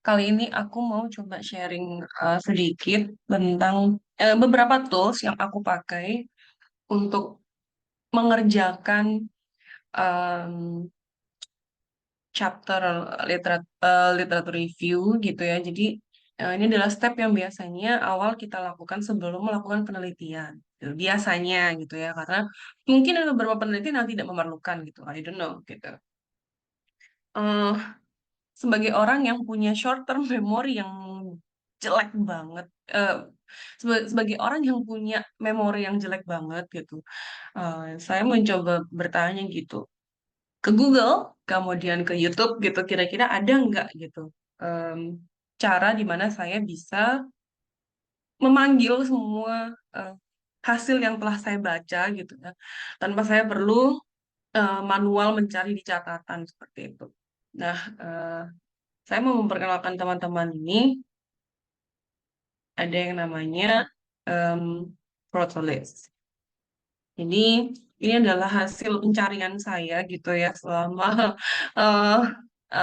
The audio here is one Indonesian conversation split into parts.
kali ini aku mau coba sharing sedikit tentang beberapa tools yang aku pakai untuk mengerjakan em, chapter literatur review gitu ya. Jadi ini adalah step yang biasanya awal kita lakukan sebelum melakukan penelitian. Gitu. Biasanya gitu ya, karena mungkin ada beberapa penelitian yang tidak memerlukan gitu. I don't know gitu. Eh, sebagai orang yang punya short term memory yang jelek banget, eh, sebagai orang yang punya memori yang jelek banget gitu, saya mencoba bertanya gitu ke Google, kemudian ke YouTube gitu, kira-kira ada nggak gitu em, cara di mana saya bisa memanggil semua eh, hasil yang telah saya baca gitu ya, tanpa saya perlu manual mencari di catatan seperti itu. Nah, saya mau memperkenalkan teman-teman ini, ada yang namanya em, Protolis. Jadi ini adalah hasil pencarian saya gitu ya selama eh,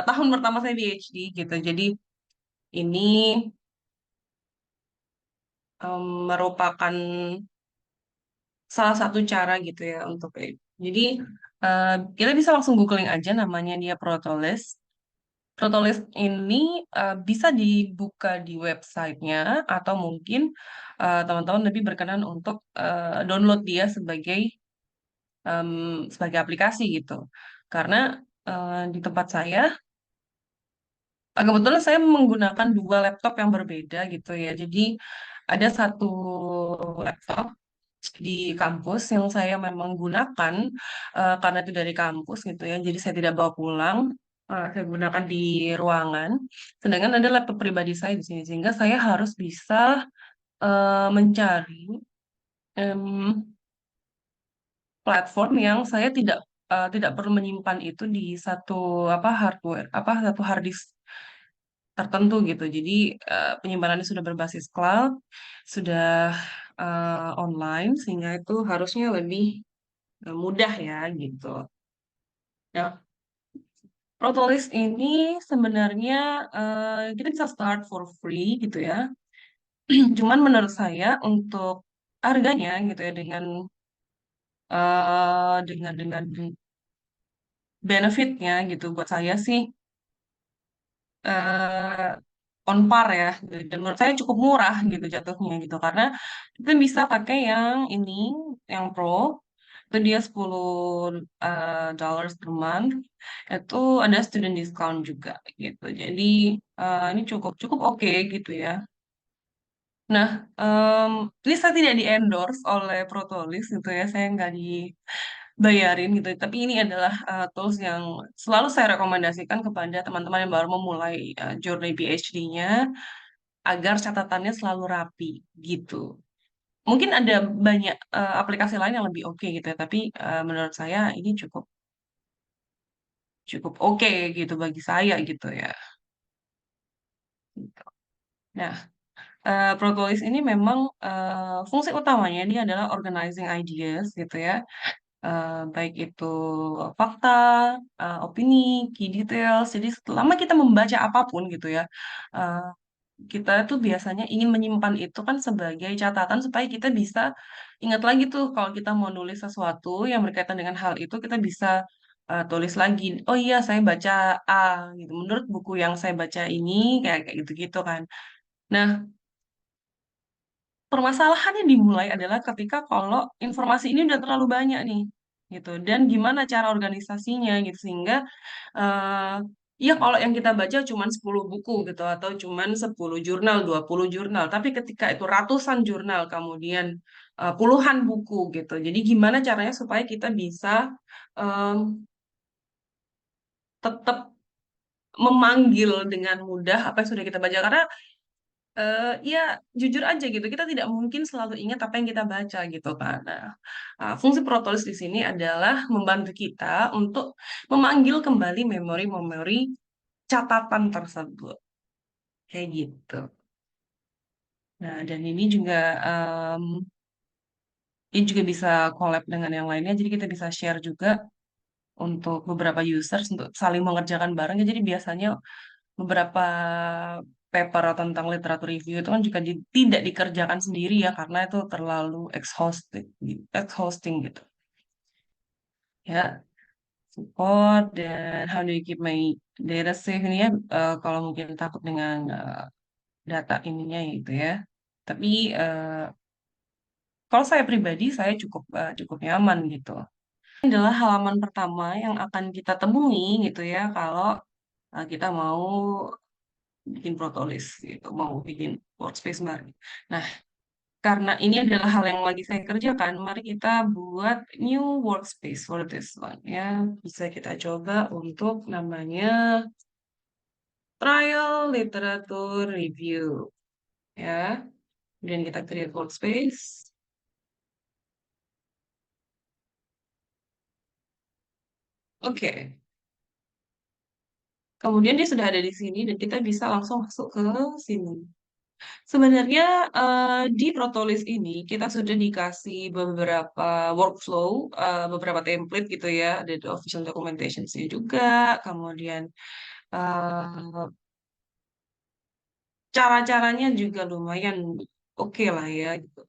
tahun pertama saya PhD gitu. Jadi ini merupakan salah satu cara gitu ya untuk jadi eh, kita bisa langsung googling aja namanya dia Protolis. Protolis ini bisa dibuka di websitenya atau mungkin teman-teman lebih berkenan untuk download dia em, sebagai aplikasi gitu. Karena di tempat saya, kebetulan saya menggunakan dua laptop yang berbeda gitu ya. Jadi ada satu laptop di kampus yang saya memang gunakan karena itu dari kampus gitu ya. Jadi saya tidak bawa pulang. Saya gunakan di ruangan. Sedangkan ada laptop pribadi saya di sini sehingga saya harus bisa mencari em, platform yang saya tidak perlu menyimpan itu di satu satu hard disk tertentu gitu. Jadi penyimpanannya sudah berbasis cloud, sudah online sehingga itu harusnya lebih mudah ya gitu. Nah, Protolis ini sebenarnya kita bisa start for free gitu ya. Cuman menurut saya untuk harganya gitu ya dengan benefitnya gitu buat saya sih eh, on par ya. Dan menurut saya cukup murah gitu jatuhnya gitu karena kita bisa pakai yang ini, yang Pro, itu dia 10 dollars per month. Itu ada student discount juga gitu. Jadi ini cukup cukup oke gitu ya. Nah, ini saya tidak di endorse oleh Protolis gitu ya. Saya nggak dibayarin gitu. Tapi ini adalah tools yang selalu saya rekomendasikan kepada teman-teman yang baru memulai journey PhD-nya agar catatannya selalu rapi gitu. Mungkin ada banyak aplikasi lain yang lebih oke gitu ya, tapi menurut saya ini cukup cukup oke gitu bagi saya gitu ya. Nah, Protolis ini memang fungsi utamanya dia adalah organizing ideas gitu ya. Baik itu fakta, opini, key details. Jadi selama kita membaca apapun gitu ya, eh, kita tuh biasanya ingin menyimpan itu kan sebagai catatan supaya kita bisa ingat lagi tuh kalau kita mau nulis sesuatu yang berkaitan dengan hal itu kita bisa tulis lagi. Oh iya, saya baca A gitu. Menurut buku yang saya baca ini kayak kayak gitu-gitu kan. Nah, permasalahannya dimulai adalah ketika kalau informasi ini udah terlalu banyak nih, gitu. Dan gimana cara organisasinya gitu sehingga eh ya kalau yang kita baca cuma 10 buku gitu atau cuma 10 jurnal, 20 jurnal, tapi ketika itu ratusan jurnal kemudian puluhan buku gitu. Jadi gimana caranya supaya kita bisa em, tetap memanggil dengan mudah apa yang sudah kita baca karena ya jujur aja gitu kita tidak mungkin selalu ingat apa yang kita baca gitu kan. Nah, fungsi protolis di sini adalah membantu kita untuk memanggil kembali memori-memori catatan tersebut kayak gitu. Nah, dan ini juga bisa collab dengan yang lainnya jadi kita bisa share juga untuk beberapa users untuk saling mengerjakan bareng. Jadi biasanya beberapa paper tentang literatur review itu kan juga tidak dikerjakan sendiri ya karena itu terlalu exhausting gitu. Ya, support dan how do you keep my data safe ini ya kalau mungkin takut dengan data ininya gitu ya. Tapi kalau saya pribadi saya cukup cukup nyaman gitu. Ini adalah halaman pertama yang akan kita temui gitu ya kalau kita mau bikin protolis gitu, mau bikin workspace baru. Nah, karena ini adalah hal yang lagi saya kerjakan, mari kita buat new workspace for this one ya. Bisa kita coba untuk namanya trial literatur review ya. Kemudian kita create workspace. Oke. Kemudian dia sudah ada di sini dan kita bisa langsung masuk ke sini. Sebenarnya di Protolis ini kita sudah dikasih beberapa workflow, beberapa template gitu ya, ada di official documentation-nya juga, kemudian eh, cara-caranya juga lumayan oke lah ya, gitu.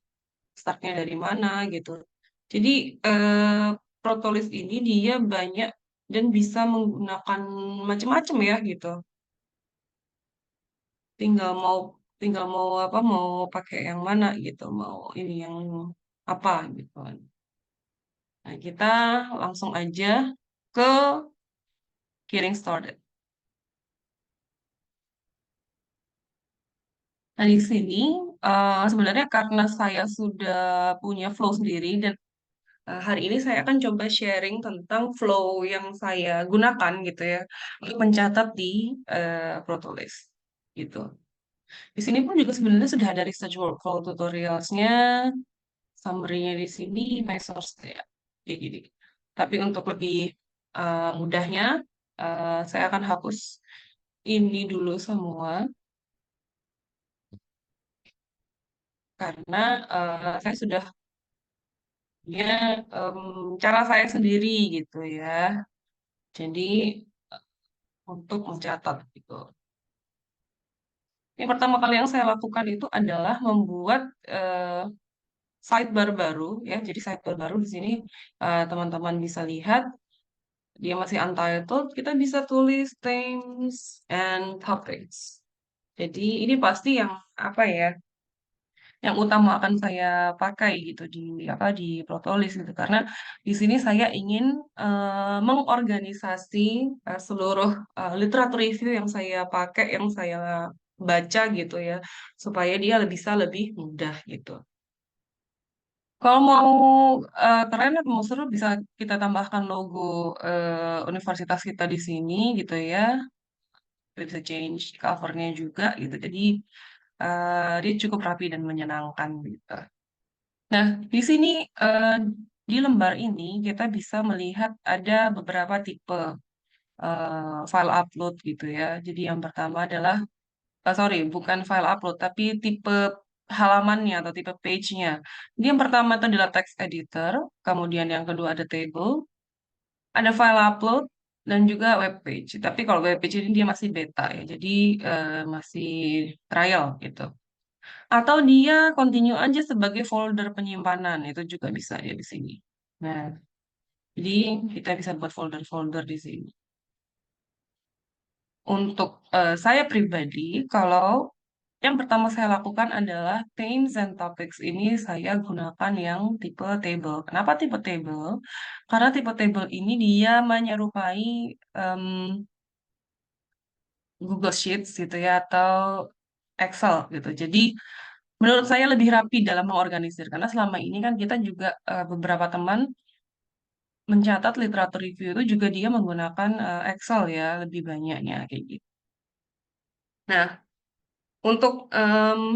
Startnya dari mana gitu. Jadi eh, Protolis ini dia banyak dan bisa menggunakan macam-macam ya gitu. tinggal mau tinggal mau apa mau pakai yang mana gitu mau ini yang apa gitu kan. Nah kita langsung aja ke getting started. Nah di sini sebenarnya karena saya sudah punya flow sendiri dan hari ini saya akan coba sharing tentang flow yang saya gunakan gitu ya untuk mencatat di Protolis gitu. Di sini pun juga sebenarnya sudah ada research workflow tutorialsnya. Summary-nya di sini my source ya. Kayak gini. Tapi untuk lebih mudahnya, saya akan hapus ini dulu semua karena saya sudah punya cara saya sendiri gitu ya. Jadi untuk mencatat gitu. Yang pertama kali yang saya lakukan itu adalah membuat sidebar baru ya. Jadi sidebar baru di sini teman-teman bisa lihat dia masih untitled, kita bisa tulis themes and topics. Jadi ini pasti yang apa ya, yang utama akan saya pakai gitu di apa di Protolis gitu karena di sini saya ingin mengorganisasi seluruh literatur review yang saya pakai, yang saya baca gitu ya, supaya dia bisa lebih mudah gitu. Kalau mau keren atau mau seru bisa kita tambahkan logo universitas kita di sini gitu ya. Kita bisa change covernya juga gitu. Jadi dia cukup rapi dan menyenangkan gitu. Nah, di sini eh, di lembar ini kita bisa melihat ada beberapa tipe file upload gitu ya. Jadi yang pertama adalah, sorry, bukan file upload, tapi tipe halamannya atau tipe page-nya. Jadi yang pertama itu adalah text editor, kemudian yang kedua ada table, ada file upload, dan juga web page. Tapi kalau web page ini dia masih beta ya, jadi masih trial gitu. Atau dia continue aja sebagai folder penyimpanan, itu juga bisa ya di sini. Nah, jadi kita bisa buat folder-folder di sini. Untuk saya pribadi, kalau yang pertama saya lakukan adalah themes and topics ini saya gunakan yang tipe table. Kenapa tipe table? Karena tipe table ini dia menyerupai em, Google Sheets gitu ya atau Excel gitu. Jadi menurut saya lebih rapi dalam mengorganisir karena selama ini kan kita juga beberapa teman mencatat literatur review itu juga dia menggunakan Excel ya lebih banyaknya kayak gitu. Nah, untuk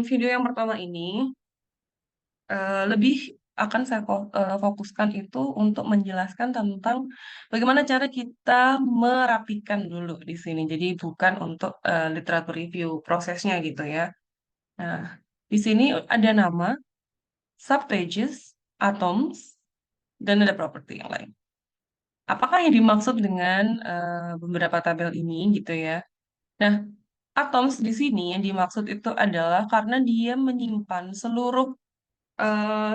video yang pertama ini lebih akan saya fokuskan itu untuk menjelaskan tentang bagaimana cara kita merapikan dulu di sini. Jadi bukan untuk literatur review prosesnya gitu ya. Nah, di sini ada nama, subpages, atoms, dan ada properti yang lain. apakah yang dimaksud dengan beberapa tabel ini gitu ya? Nah, atoms di sini yang dimaksud itu adalah karena dia menyimpan seluruh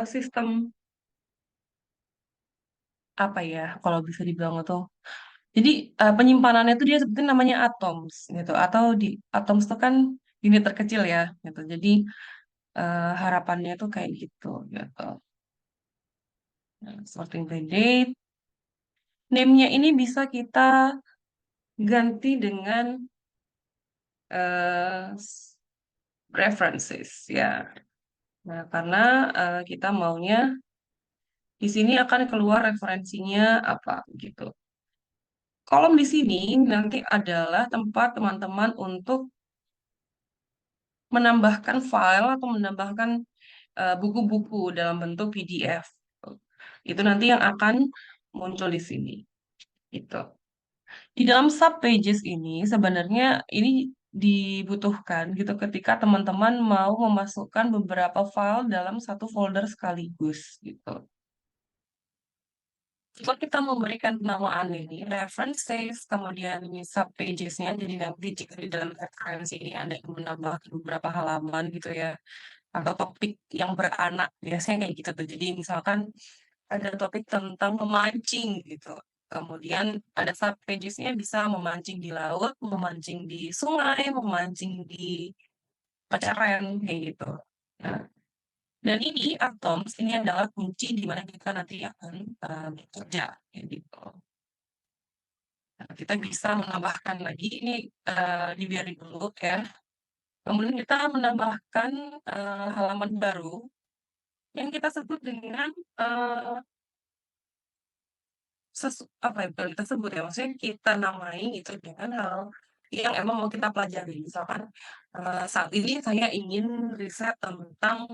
sistem apa ya, kalau bisa dibilang itu. Jadi penyimpanannya itu dia sebutin namanya atoms gitu, atau di atoms itu kan unit terkecil ya gitu. Jadi harapannya tuh kayak gitu gitu. Nah, sorting by date, name-nya ini bisa kita ganti dengan eh, references ya. Nah, karena kita maunya di sini akan keluar referensinya apa gitu. Kolom di sini nanti adalah tempat teman-teman untuk menambahkan file atau menambahkan buku-buku dalam bentuk PDF. Itu nanti yang akan muncul di sini. Gitu. Di dalam sub pages ini sebenarnya ini dibutuhkan gitu ketika teman-teman mau memasukkan beberapa file dalam satu folder sekaligus gitu. Jika kita memberikan penamaan ini, references, kemudian ini sub pages-nya, jadi nanti jika di dalam referensi ini ada yang menambah beberapa halaman gitu ya, atau topik yang beranak, biasanya kayak gitu tuh. Jadi misalkan ada topik tentang memancing gitu. Kemudian ada sub pages-nya bisa memancing di laut, memancing di sungai, memancing di pacaran, kayak gitu. Nah, dan ini atoms, ini adalah kunci di mana kita nanti akan bekerja, kayak gitu. Nah, kita bisa menambahkan lagi, ini dibiarin dulu ya. Kemudian kita menambahkan halaman baru yang kita sebut dengan apa ya, bukan kita sebut ya, maksudnya kita namai itu dengan hal yang emang mau kita pelajari. Misalkan saat ini saya ingin riset tentang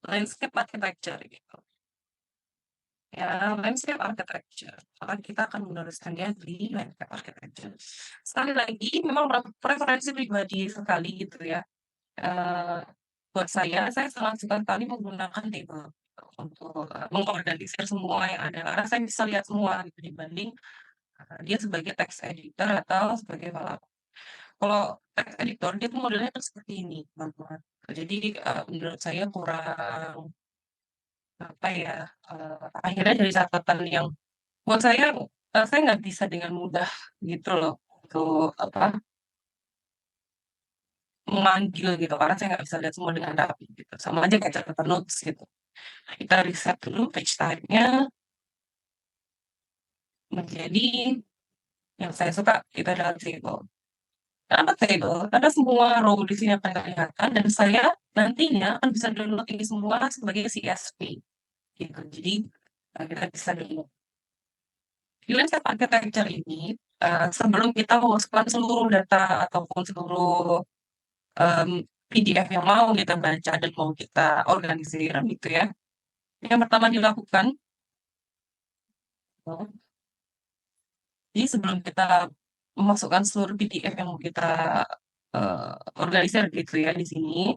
landscape architecture gitu. Ya, landscape architecture. Maka kita akan menuliskannya di landscape architecture. Sekali lagi, memang preferensi pribadi sekali gitu ya. Eh, buat saya sangat suka sekali menggunakan table untuk mengorganisir semua yang ada. Karena saya bisa lihat semua gitu, dibanding dia sebagai text editor atau sebagai kalau text editor dia tuh modelnya kan seperti ini, teman-teman. Jadi menurut saya kurang apa ya, akhirnya dari catatan yang buat saya nggak bisa dengan mudah gitu loh untuk apa memanggil gitu karena saya nggak bisa lihat semua dengan rapi gitu. Sama aja kayak catatan notes gitu. Nah, kita riset dulu page type-nya menjadi yang saya suka itu adalah table. Kenapa table? Karena semua row di sini akan kelihatan dan saya nantinya akan bisa download ini semua sebagai CSV gitu. Jadi kita bisa download. Di landscape architecture ini sebelum kita memasukkan seluruh data ataupun seluruh em, PDF yang mau kita baca dan mau kita organisir gitu ya. Yang pertama dilakukan, jadi sebelum kita memasukkan seluruh PDF yang mau kita eh, organisir gitu ya di sini.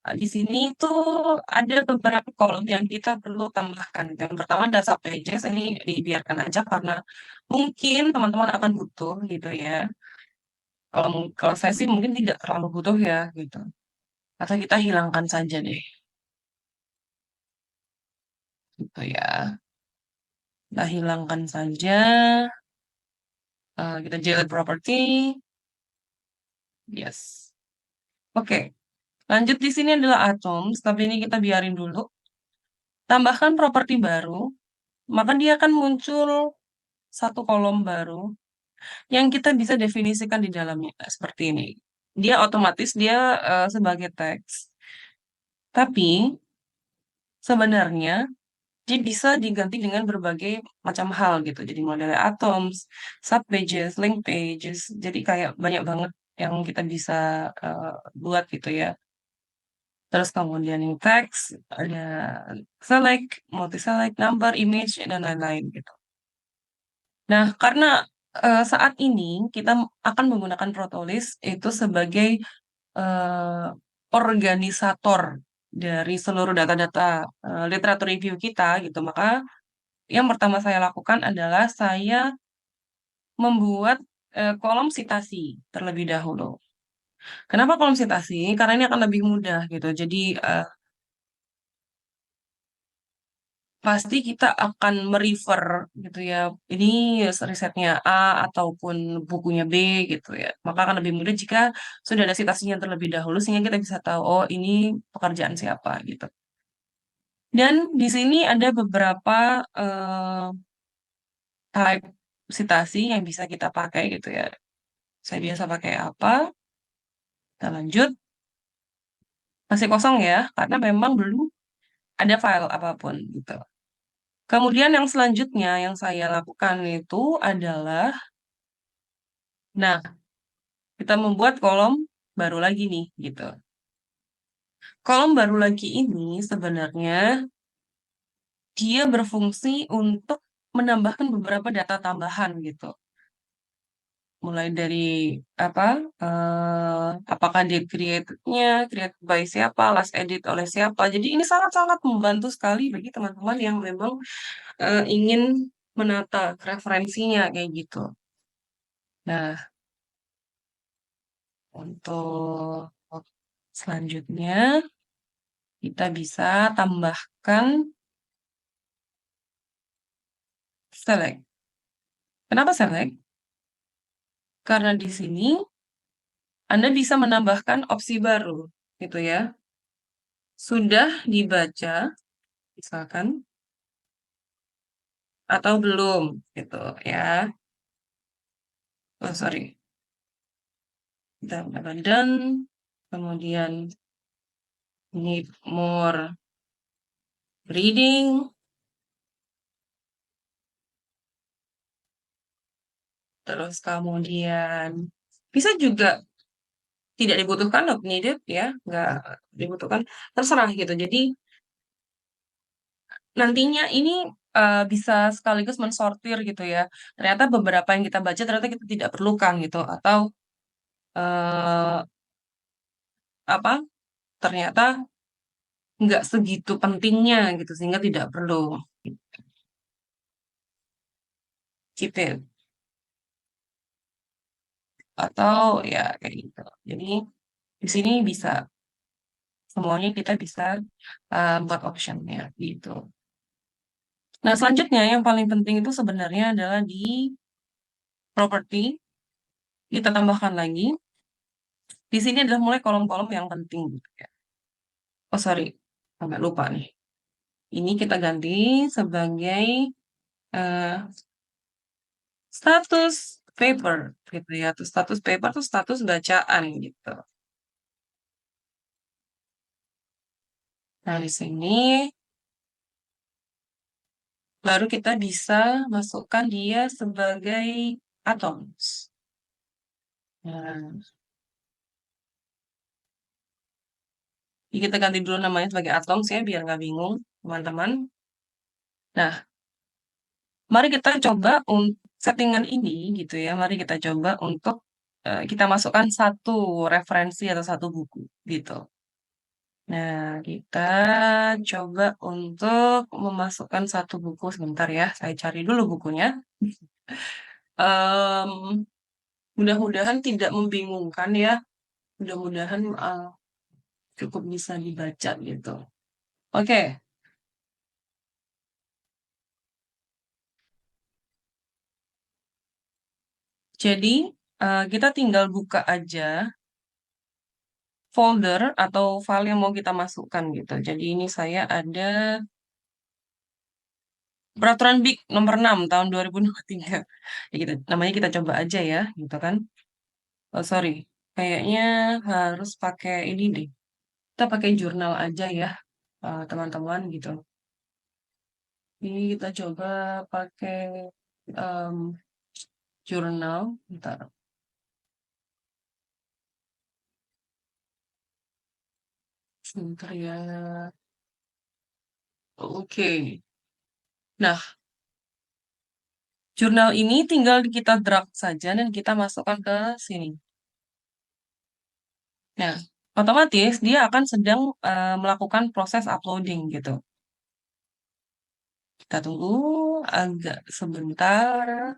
Nah, di sini tuh ada beberapa kolom yang kita perlu tambahkan. Yang pertama data pages ini dibiarkan aja karena mungkin teman-teman akan butuh gitu ya. Kalau saya sih mungkin tidak terlalu butuh ya gitu. Atau kita hilangkan saja deh gitu ya. Kita hilangkan saja. Kita jalan property. Yes. Oke. Lanjut di sini adalah atoms, tapi ini kita biarin dulu. Tambahkan properti baru, maka dia akan muncul satu kolom baru yang kita bisa definisikan di dalamnya seperti ini. Dia otomatis dia sebagai teks, tapi sebenarnya dia bisa diganti dengan berbagai macam hal gitu. Jadi modelnya atoms, subpages, link pages. Jadi kayak banyak banget yang kita bisa buat gitu ya. Terus kemudian yang teks, ada select, multi-select, number, image, dan lain-lain gitu. Nah, karena saat ini kita akan menggunakan Protolis itu sebagai eh, organisator dari seluruh data-data literatur review kita gitu. Maka yang pertama saya lakukan adalah saya membuat kolom sitasi terlebih dahulu. Kenapa kolom sitasi? Karena ini akan lebih mudah gitu. Jadi pasti kita akan merefer gitu ya. Ini risetnya A ataupun bukunya B gitu ya. Maka akan lebih mudah jika sudah ada citasinya terlebih dahulu sehingga kita bisa tahu oh ini pekerjaan siapa gitu. Dan di sini ada beberapa type citasi yang bisa kita pakai gitu ya. Saya biasa pakai apa? Kita lanjut. Masih kosong ya, karena memang belum ada file apapun gitu. Kemudian yang selanjutnya yang saya lakukan itu adalah, nah, kita membuat kolom baru lagi nih, gitu. Kolom baru lagi ini sebenarnya dia berfungsi untuk menambahkan beberapa data tambahan gitu. Mulai dari apa, apakah dia create by siapa, last edit oleh siapa. Jadi ini sangat-sangat membantu sekali bagi teman-teman yang memang ingin menata referensinya kayak gitu. Nah, untuk selanjutnya kita bisa tambahkan select. Kenapa select? Karena di sini Anda bisa menambahkan opsi baru, gitu ya. Sudah dibaca, misalkan, atau belum, gitu ya. Oh, sorry. Kita udah done. Kemudian need more reading. Terus kemudian bisa juga tidak dibutuhkan, not needed ya, nggak dibutuhkan, terserah gitu. Jadi nantinya ini bisa sekaligus mensortir gitu ya. Ternyata beberapa yang kita baca ternyata kita tidak perlukan gitu, atau eh, apa? Ternyata nggak segitu pentingnya gitu sehingga tidak perlu keep it atau ya kayak gitu. Jadi di sini bisa semuanya kita bisa buat optionnya gitu. Nah, selanjutnya yang paling penting itu sebenarnya adalah di property. Kita tambahkan lagi. Di sini adalah mulai kolom-kolom yang penting gitu ya. Oh, sorry. Agak lupa nih. Ini kita ganti sebagai eh, status paper gitu ya. Tuh status paper tuh status bacaan gitu. Nah, di sini baru kita bisa masukkan dia sebagai atoms. Nah, jadi kita ganti dulu namanya sebagai atoms ya, biar nggak bingung, teman-teman. Nah, mari kita coba untuk settingan ini gitu ya. Mari kita coba untuk kita masukkan satu referensi atau satu buku gitu. Nah, kita coba untuk memasukkan satu buku sebentar ya. Saya cari dulu bukunya. Em, Mudah-mudahan tidak membingungkan ya. Mudah-mudahan cukup bisa dibaca gitu. Oke, jadi kita tinggal buka aja folder atau file yang mau kita masukkan gitu. Jadi ini saya ada Peraturan BIK nomor 6 tahun 2023. Ya kita, namanya kita coba aja ya, gitu kan. Oh, sorry. Kayaknya harus pakai ini deh. Kita pakai jurnal aja ya, teman-teman gitu. Ini kita coba pakai em, jurnal. Bentar, sebentar ya. Oke. Nah, jurnal ini tinggal kita drag saja dan kita masukkan ke sini. Nah, otomatis dia akan sedang melakukan proses uploading gitu. Kita tunggu. agak sebentar.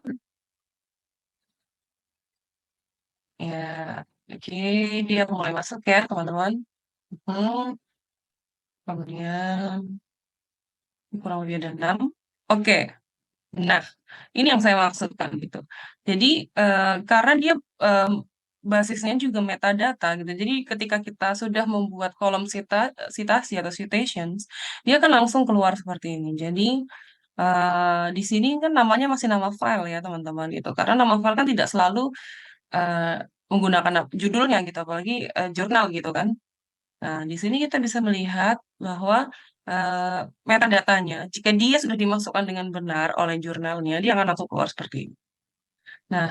Ya, oke, dia mulai masuk ya, teman-teman. Hmm, kemudian kurang lebih ada 6. Oke, nah ini yang saya maksudkan gitu. Jadi karena dia em, basisnya juga metadata gitu. Jadi ketika kita sudah membuat kolom citasi atau citations, dia kan langsung keluar seperti ini. Jadi di sini kan namanya masih nama file ya teman-teman gitu. Karena nama file kan tidak selalu eh, menggunakan judulnya gitu, apalagi jurnal gitu kan. Nah, di sini kita bisa melihat bahwa eh, metadatanya, jika dia sudah dimasukkan dengan benar oleh jurnalnya, dia akan langsung keluar seperti ini. Nah,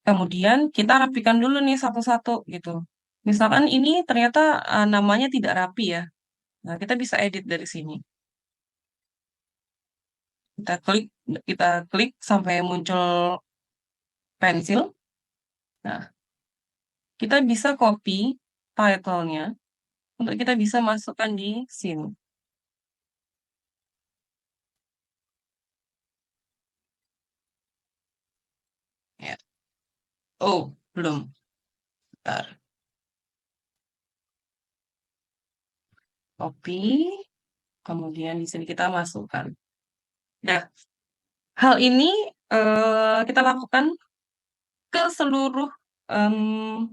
kemudian kita rapikan dulu nih satu-satu gitu. Misalkan ini ternyata namanya tidak rapi ya. Nah, kita bisa edit dari sini. Kita klik, kita klik sampai muncul pensil. Nah, kita bisa copy title-nya untuk kita bisa masukkan di sini. Ya. Oh, belum. Bentar. Copy. Kemudian di sini kita masukkan. Nah, hal ini kita lakukan ke seluruh em,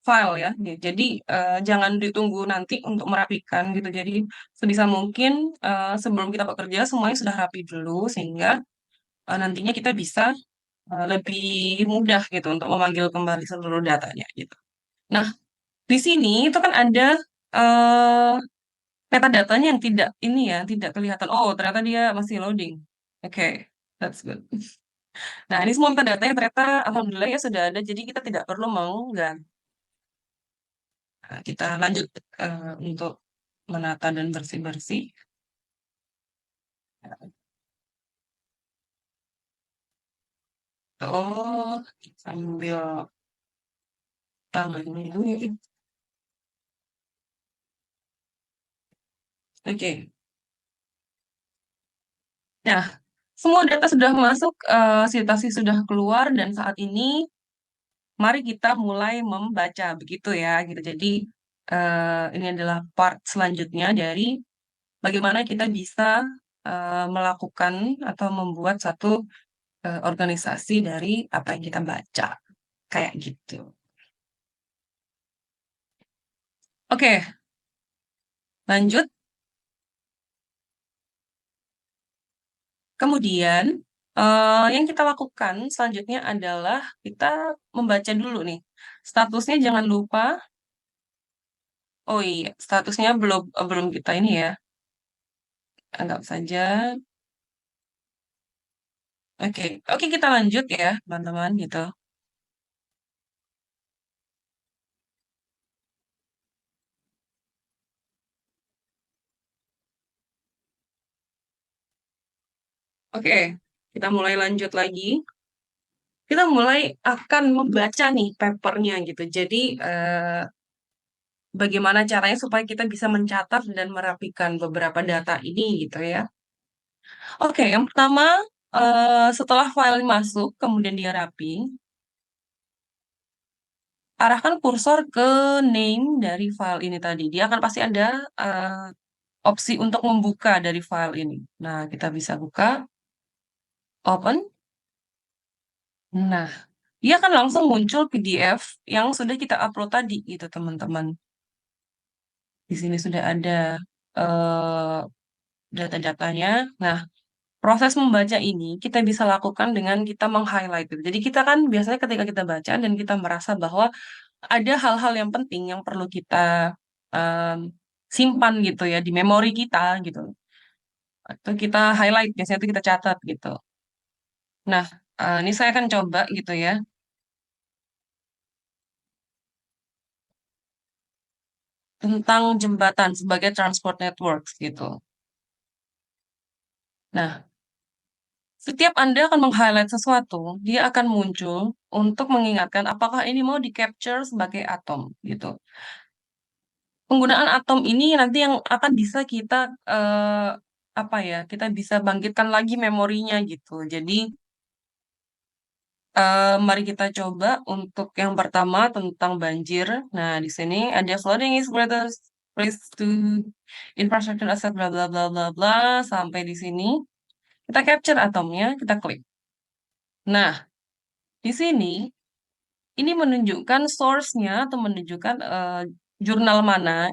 file ya. Jadi jangan ditunggu nanti untuk merapikan gitu. Jadi sebisa mungkin sebelum kita bekerja semuanya sudah rapi dulu sehingga nantinya kita bisa lebih mudah gitu untuk memanggil kembali seluruh datanya gitu. Nah, di sini itu kan ada eh, metadatanya yang tidak ini ya, tidak kelihatan. Oh, ternyata dia masih loading. Oke, that's good. Nah, ini semua metadata yang ternyata alhamdulillah ya sudah ada, jadi kita tidak perlu mengunggah. Nah, kita lanjut untuk menata dan bersih-bersih. Oh, sambil tambah ini. Oke. Nah, semua data sudah masuk, citasi sudah keluar, dan saat ini mari kita mulai membaca begitu ya gitu. Jadi ini adalah part selanjutnya dari bagaimana kita bisa melakukan atau membuat satu organisasi dari apa yang kita baca kayak gitu. Oke, lanjut. Kemudian yang kita lakukan selanjutnya adalah kita membaca dulu nih. Statusnya jangan lupa. Oh iya, statusnya belum belum kita ini ya. Anggap saja. Oke, oke kita lanjut ya, teman-teman gitu. Oke, kita mulai lanjut lagi. Kita mulai akan membaca nih papernya gitu. Jadi bagaimana caranya supaya kita bisa mencatat dan merapikan beberapa data ini gitu ya. Oke, yang pertama setelah file masuk, kemudian dia rapi, arahkan kursor ke name dari file ini tadi. Dia akan pasti ada opsi untuk membuka dari file ini. Nah, kita bisa buka, open. Nah, dia akan langsung muncul PDF yang sudah kita upload tadi gitu, teman-teman. Di sini sudah ada eh, data-datanya. Nah, proses membaca ini kita bisa lakukan dengan kita meng-highlight itu. Jadi kita kan biasanya ketika kita baca dan kita merasa bahwa ada hal-hal yang penting yang perlu kita em, simpan gitu ya di memori kita gitu. Atau kita highlight, biasanya itu kita catat gitu. Nah, ini saya akan coba gitu ya tentang jembatan sebagai transport networks gitu. Nah, setiap Anda akan meng-highlight sesuatu, dia akan muncul untuk mengingatkan apakah ini mau di-capture sebagai atom gitu. Penggunaan atom ini nanti yang akan bisa kita apa ya, kita bisa bangkitkan lagi memorinya gitu. Jadi mari kita coba untuk yang pertama tentang banjir. Nah, di sini ada flooding is greatest risk to infrastructure asset bla bla bla bla bla sampai di sini. Kita capture atomnya, kita klik. Nah, di sini ini menunjukkan source-nya atau menunjukkan jurnal mana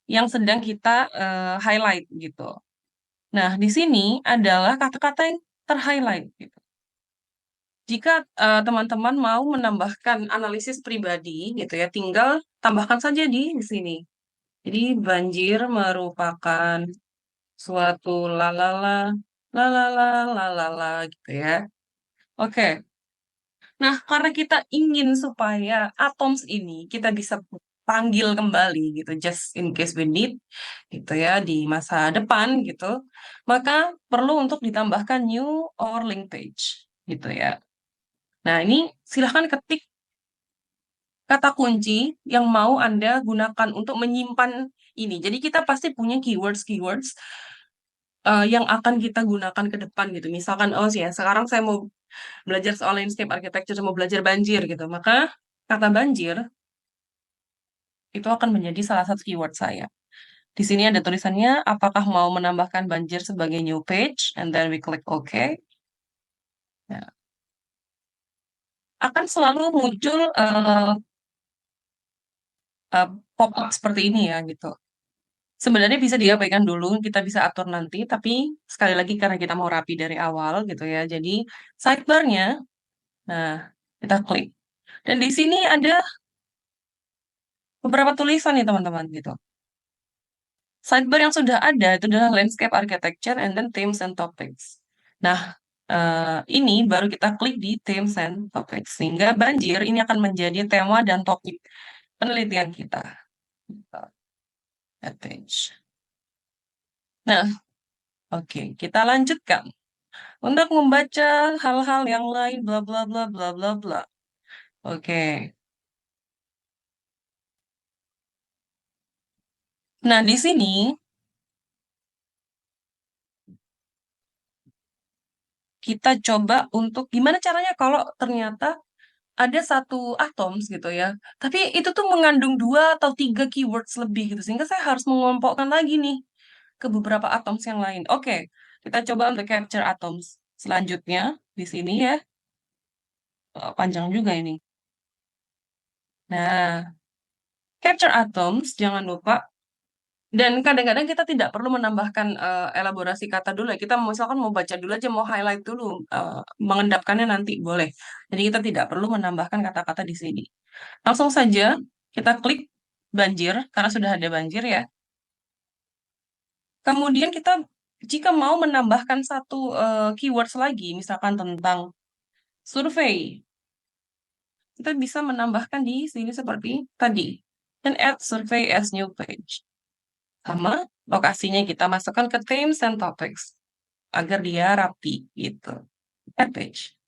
yang sedang kita highlight gitu. Nah, di sini adalah kata-kata yang terhighlight gitu. Jika teman-teman mau menambahkan analisis pribadi gitu ya, tinggal tambahkan saja di sini. Jadi banjir merupakan suatu lalala, lalala, lalala gitu ya. Oke. Nah, karena kita ingin supaya atoms ini kita bisa panggil kembali gitu, just in case we need gitu ya di masa depan gitu, maka perlu untuk ditambahkan new or link page gitu ya. Nah, ini silahkan ketik kata kunci yang mau Anda gunakan untuk menyimpan ini. Jadi kita pasti punya keywords-keywords yang akan kita gunakan ke depan gitu. Misalkan, oh ya, sekarang saya mau belajar soal landscape architecture, mau belajar banjir gitu. Maka kata banjir itu akan menjadi salah satu keyword saya. Di sini ada tulisannya, apakah mau menambahkan banjir sebagai new page, and then we click OK. Ya. Akan selalu muncul uh, pop-up seperti ini ya gitu. Sebenarnya bisa diabaikan dulu, kita bisa atur nanti, tapi sekali lagi karena kita mau rapi dari awal gitu ya. Jadi sidebar-nya, nah kita klik. Dan di sini ada beberapa tulisan nih teman-teman gitu. Sidebar yang sudah ada itu adalah landscape architecture and then themes and topics. Nah, ini baru kita klik di themes and topics. Sehingga banjir ini akan menjadi tema dan topik penelitian kita. That page. Nah, oke, kita lanjutkan. Untuk membaca hal-hal yang lain, bla bla bla bla bla bla. Oke. Nah, di sini kita coba untuk gimana caranya kalau ternyata ada satu atoms gitu ya, tapi itu tuh mengandung dua atau tiga keywords lebih gitu, sehingga saya harus mengelompokkan lagi nih ke beberapa atoms yang lain. Oke, kita coba untuk capture atoms. Selanjutnya di sini ya, panjang juga ini. Nah, capture atoms, jangan lupa. Dan kadang-kadang kita tidak perlu menambahkan elaborasi kata dulu ya. Kita misalkan mau baca dulu aja, mau highlight dulu, mengendapkannya nanti boleh. Jadi kita tidak perlu menambahkan kata-kata di sini. Langsung saja kita klik banjir, karena sudah ada banjir ya. Kemudian kita jika mau menambahkan satu keywords lagi, misalkan tentang survei, kita bisa menambahkan di sini seperti tadi. Dan add survey as new page. Sama lokasinya kita masukkan ke themes and topics agar dia rapi gitu. Add page.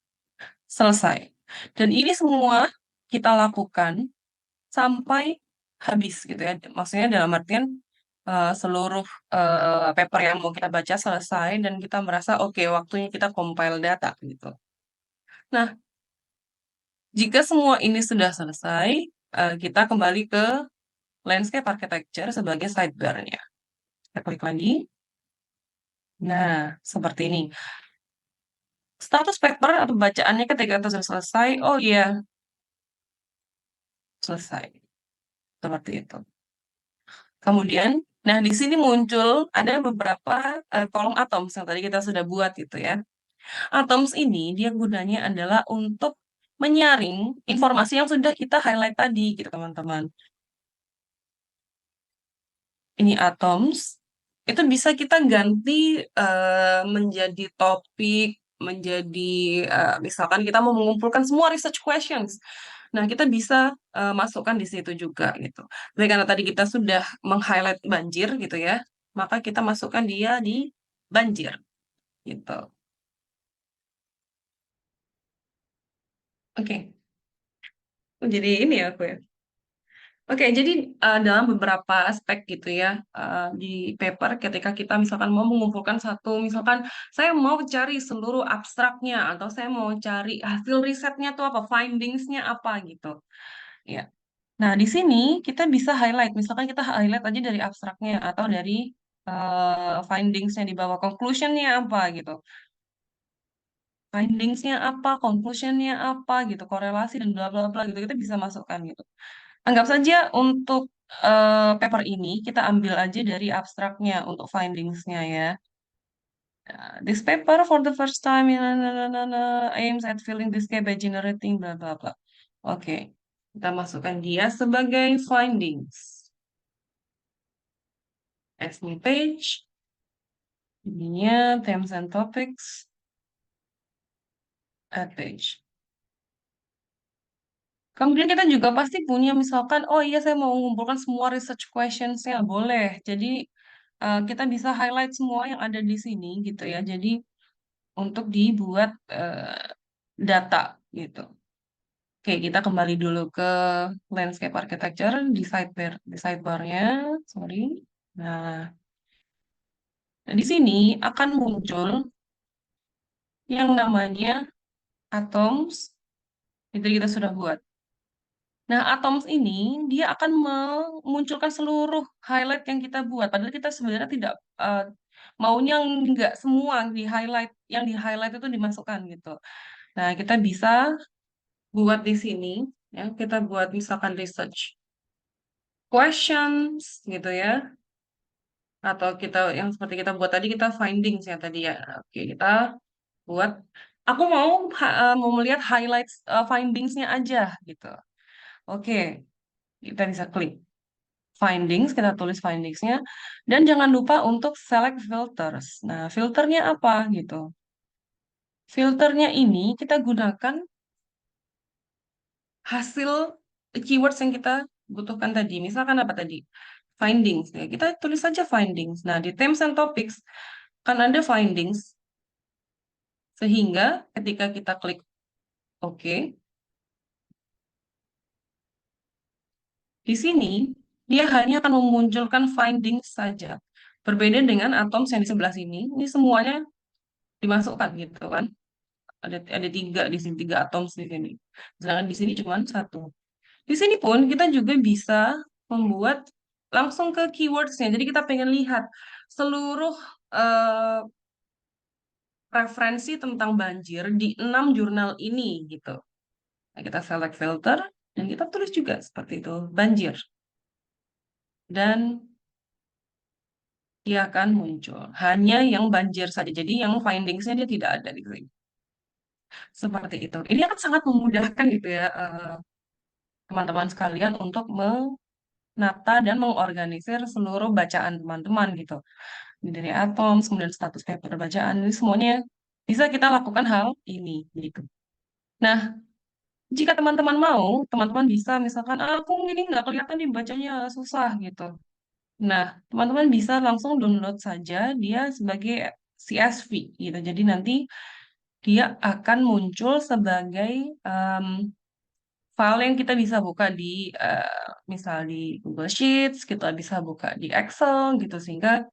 Selesai. Dan ini semua kita lakukan sampai habis gitu ya. Maksudnya dalam artian seluruh paper yang mau kita baca selesai dan kita merasa oke, waktunya kita compile data gitu. Nah, jika semua ini sudah selesai, kita kembali ke landscape architecture sebagai sidebar-nya. Kita klik lagi. Nah, seperti ini. Status paper atau bacaannya ketika itu sudah selesai, oh iya, selesai. Seperti itu. Kemudian, nah di sini muncul ada beberapa kolom atoms yang tadi kita sudah buat gitu ya. Atoms ini dia gunanya adalah untuk menyaring informasi yang sudah kita highlight tadi gitu teman-teman. Ini atoms, itu bisa kita ganti menjadi topik, menjadi misalkan kita mau mengumpulkan semua research questions. Nah, kita bisa masukkan di situ juga gitu. Tapi karena tadi kita sudah meng-highlight banjir gitu ya, maka kita masukkan dia di banjir gitu. Oke. Jadi ini ya aku ya. Oke, jadi dalam beberapa aspek gitu ya di paper ketika kita misalkan mau mengumpulkan satu, misalkan saya mau cari seluruh abstraknya atau saya mau cari hasil risetnya tuh apa, findingsnya apa gitu. Ya. Nah, di sini kita bisa highlight, misalkan kita highlight aja dari abstraknya atau dari findingsnya di bawah, conclusionnya apa gitu. Findingsnya apa, conclusionnya apa gitu, korelasi dan bla bla bla gitu kita bisa masukkan gitu. Anggap saja untuk paper ini kita ambil aja dari abstraknya untuk findingsnya ya. This paper for the first time aims at filling this gap by generating bla bla bla. Oke, kita masukkan dia sebagai findings. As new page, ininya themes and topics, add page. Kemudian kita juga pasti punya misalkan, oh iya saya mau mengumpulkan semua research questions-nya, boleh. Jadi kita bisa highlight semua yang ada di sini gitu ya. Jadi untuk dibuat data gitu. Oke, kita kembali dulu ke landscape architecture di sidebar-nya, sorry. Nah, di sini akan muncul yang namanya atoms, itu kita sudah buat. Nah, atoms ini dia akan memunculkan seluruh highlight yang kita buat. Padahal kita sebenarnya tidak maunya nggak semua yang di highlight itu dimasukkan gitu. Nah, kita bisa buat di sini, ya, kita buat misalkan research questions gitu ya, atau kita yang seperti kita buat tadi kita findings ya tadi ya. Oke, kita buat. Aku mau mau melihat highlights findingsnya aja gitu. Oke, kita bisa klik findings, kita tulis findingsnya, dan jangan lupa untuk select filters. Nah, filternya apa gitu? Filternya ini kita gunakan hasil keywords yang kita butuhkan tadi. Misalkan apa tadi? Findings. Ya, kita tulis saja findings. Nah, di themes and topics kan ada findings, sehingga ketika kita klik OK, di sini dia hanya akan memunculkan findings saja. Berbeda dengan atoms yang di sebelah sini, ini semuanya dimasukkan gitu kan. Ada tiga di sini, tiga atoms di sini. Sedangkan di sini cuma satu. Di sini pun kita juga bisa membuat langsung ke keywordsnya. Jadi kita pengen lihat seluruh eh, referensi tentang banjir di 6 jurnal ini gitu. Nah, kita select filter dan kita tulis juga seperti itu, banjir. Dan dia akan muncul. Hanya yang banjir saja. Jadi yang findingsnya dia tidak ada di sini. Seperti itu. Ini akan sangat memudahkan gitu ya teman-teman sekalian untuk menata dan mengorganisir seluruh bacaan teman-teman gitu. Dari atom, kemudian status paper bacaan, ini semuanya bisa kita lakukan hal ini gitu. Nah, jika teman-teman mau, teman-teman bisa misalkan, aku ini nggak kelihatan nih bacanya susah gitu. Nah, teman-teman bisa langsung download saja dia sebagai CSV gitu. Jadi nanti dia akan muncul sebagai em, file yang kita bisa buka di misal di Google Sheets, kita bisa buka di Excel gitu sehingga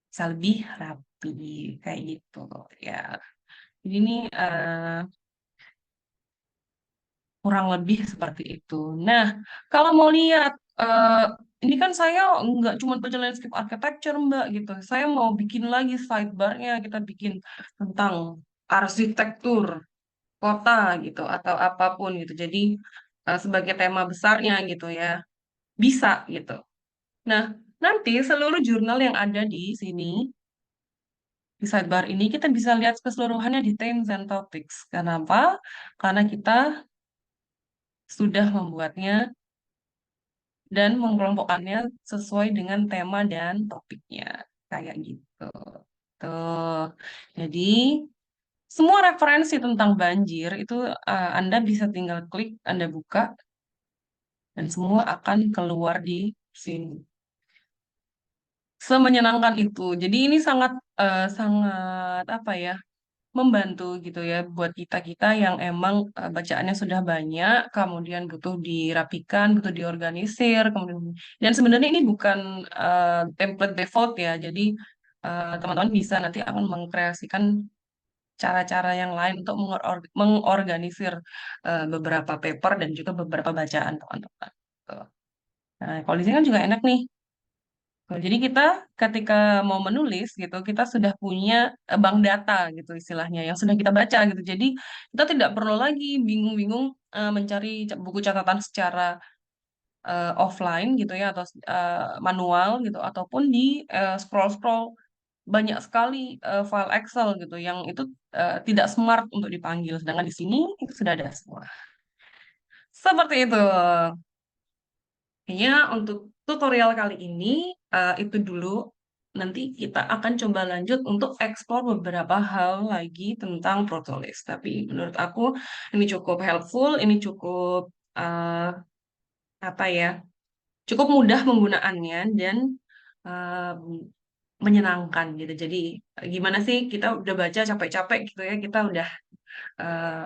bisa lebih rapi kayak gitu ya. Jadi ini kurang lebih seperti itu. Nah, kalau mau lihat, ini kan saya nggak cuma baca landscape architecture, Mbak, gitu. Saya mau bikin lagi sidebar-nya, kita bikin tentang arsitektur kota gitu, atau apapun gitu. Jadi, sebagai tema besarnya gitu ya, bisa gitu. Nah, nanti seluruh jurnal yang ada di sini, di sidebar ini, kita bisa lihat keseluruhannya di themes and topics. Kenapa? Karena kita sudah membuatnya dan mengelompokkannya sesuai dengan tema dan topiknya. Kayak gitu. Tuh. Jadi, semua referensi tentang banjir itu Anda bisa tinggal klik, Anda buka, dan semua akan keluar di sini. Semenyenangkan itu. Jadi ini sangat sangat apa ya? membantu gitu ya buat kita-kita yang emang bacaannya sudah banyak, kemudian butuh dirapikan, butuh diorganisir, kemudian dan sebenarnya ini bukan template default ya. Jadi teman-teman bisa nanti akan mengkreasikan cara-cara yang lain untuk mengorganisir beberapa paper dan juga beberapa bacaan teman-teman. Tuh. Nah, kalau di sini kan juga enak nih. Tuh, jadi kita ketika mau menulis gitu, kita sudah punya bank data gitu istilahnya yang sudah kita baca gitu. Jadi kita tidak perlu lagi bingung-bingung mencari buku catatan secara offline gitu ya atau manual gitu ataupun di scroll-scroll banyak sekali file Excel gitu yang itu tidak smart untuk dipanggil. Sedangkan di sini itu sudah ada semua. Seperti itu. Kayaknya untuk tutorial kali ini itu dulu. Nanti kita akan coba lanjut untuk explore beberapa hal lagi tentang Protolis. Tapi menurut aku ini cukup helpful, ini cukup eh, apa ya, cukup mudah penggunaannya dan eh, menyenangkan gitu. Jadi gimana sih kita udah baca capek-capek gitu ya, kita udah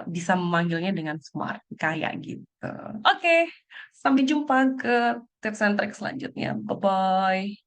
bisa memanggilnya dengan smart kayak gitu. Oke, sampai jumpa ke tips and trik selanjutnya. Bye bye.